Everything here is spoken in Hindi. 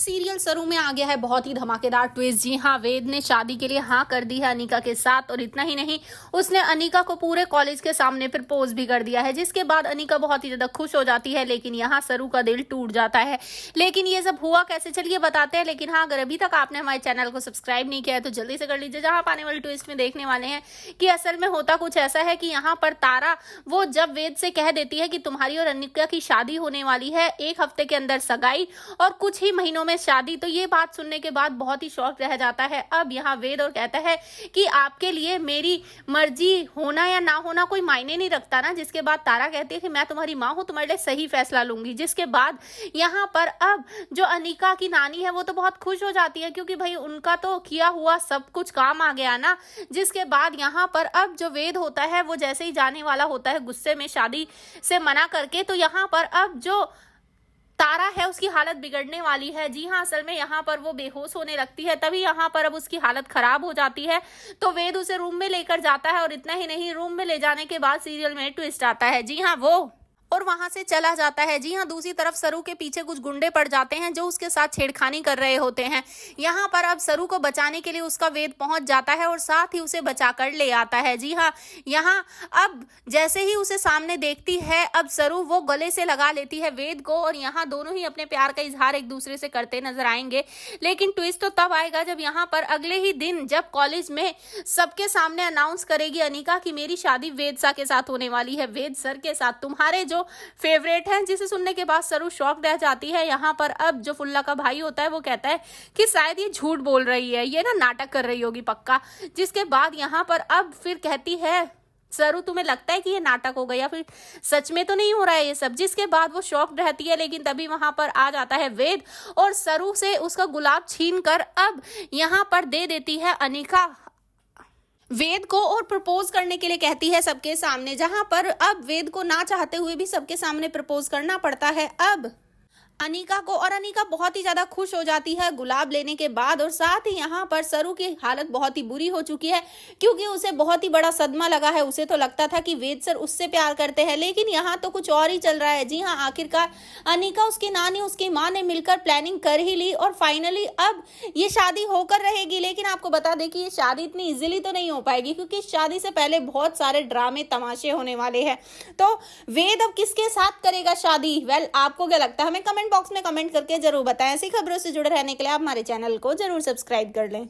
सीरियल सरू में आ गया है बहुत ही धमाकेदार ट्विस्ट। जी हाँ, वेद ने शादी के लिए हाँ कर दी है अनीका के साथ, और इतना ही नहीं, उसने अनीका को पूरे कॉलेज के सामने प्रपोज भी कर दिया है, जिसके बाद अनीका बहुत ही ज्यादा खुश हो जाती है। लेकिन यहाँ सरू का दिल टूट जाता है। लेकिन ये सब हुआ कैसे, चलिए बताते हैं। लेकिन हाँ, अगर अभी तक आपने हमारे चैनल को सब्सक्राइब नहीं किया है तो जल्दी से कर लीजिए, जहाँ आने वाले ट्विस्ट में देखने वाले हैं कि असल में होता कुछ ऐसा है कि यहाँ पर तारा वो जब वेद से कह देती है कि तुम्हारी और अनीका की शादी होने वाली है, 1 हफ्ते के अंदर सगाई और कुछ ही महीनों में शादी, तो ये बात सुनने के बाद बहुत ही शॉक रह जाता है। अब यहाँ वेद और कहता है कि आपके लिए मेरी मर्जी होना या ना होना कोई मायने नहीं रखता ना, जिसके बाद तारा कहती है कि मैं तुम्हारी माँ हूँ, तुम्हारे लिए सही फैसला लूंगी। जिसके बाद यहाँ पर अब जो अनीका की नानी है वो तो बहुत खुश हो जाती है, क्योंकि भाई उनका तो किया हुआ सब कुछ काम आ गया ना। जिसके बाद यहाँ पर अब जो वेद होता है वो जैसे ही जाने वाला होता है गुस्से में शादी से मना करके, तो यहाँ पर अब जो तारा है उसकी हालत बिगड़ने वाली है। जी हाँ, असल में यहाँ पर वो बेहोश होने लगती है, तभी यहाँ पर अब उसकी हालत खराब हो जाती है। तो वेद उसे रूम में लेकर जाता है, और इतना ही नहीं, रूम में ले जाने के बाद सीरियल में ट्विस्ट आता है। जी हाँ, वो और वहां से चला जाता है। जी हाँ, दूसरी तरफ सरू के पीछे कुछ गुंडे पड़ जाते हैं जो उसके साथ छेड़खानी कर रहे होते हैं। यहाँ पर अब सरू को बचाने के लिए उसका वेद पहुंच जाता है और साथ ही उसे बचाकर ले आता है। जी हाँ, यहाँ अब जैसे ही उसे सामने देखती है अब सरू, वो गले से लगा लेती है वेद को, और यहाँ दोनों ही अपने प्यार का इजहार एक दूसरे से करते नजर आएंगे। लेकिन ट्विस्ट तो तब आएगा जब यहाँ पर अगले ही दिन जब कॉलेज में सबके सामने अनाउंस करेगी अनीका कि मेरी शादी वेद सा के साथ होने वाली है, वेद सर के साथ, तुम्हारे जो फेवरेट हैं। जिसे सुनने के बाद सरू शॉक रह जाती है। यहाँ पर अब जो फुल्ला का भाई होता है वो कहता है कि शायद ये झूठ बोल रही है, ये ना नाटक कर रही होगी पक्का। जिसके बाद यहाँ पर अब फिर कहती है सरू, तुम्हें लगता है कि ये नाटक हो गया या फिर सच में तो नहीं हो रहा है ये सब। जिसके बाद वो शॉक रहती है, लेकिन तभी वहां पर आ जाता है वेद और सरू से उसका गुलाब छीन कर अब यहाँ पर दे देती है अनीका वेद को, और प्रपोज करने के लिए कहती है सबके सामने। जहां पर अब वेद को ना चाहते हुए भी सबके सामने प्रपोज करना पड़ता है अब अनीका को, और अनीका बहुत ही ज्यादा खुश हो जाती है गुलाब लेने के बाद। और साथ ही यहाँ पर सरू की हालत बहुत ही बुरी हो चुकी है, क्योंकि उसे बहुत ही बड़ा सदमा लगा है। उसे तो लगता था कि वेद सर उससे प्यार करते हैं, लेकिन यहाँ तो कुछ और ही चल रहा है। जी हाँ, आखिरकार अनीका, उसकी नानी, उसकी माँ ने मिलकर प्लानिंग कर ही ली, और फाइनली अब ये शादी होकर रहेगी। लेकिन आपको बता दें कि ये शादी इतनी इजीली तो नहीं हो पाएगी, क्योंकि शादी से पहले बहुत सारे ड्रामे तमाशे होने वाले हैं। तो वेद अब किसके साथ करेगा शादी? वेल, आपको क्या लगता है? हमें कमेंट बॉक्स में कमेंट करके जरूर बताएं। ऐसी खबरों से जुड़े रहने के लिए आप हमारे चैनल को जरूर सब्सक्राइब कर लें।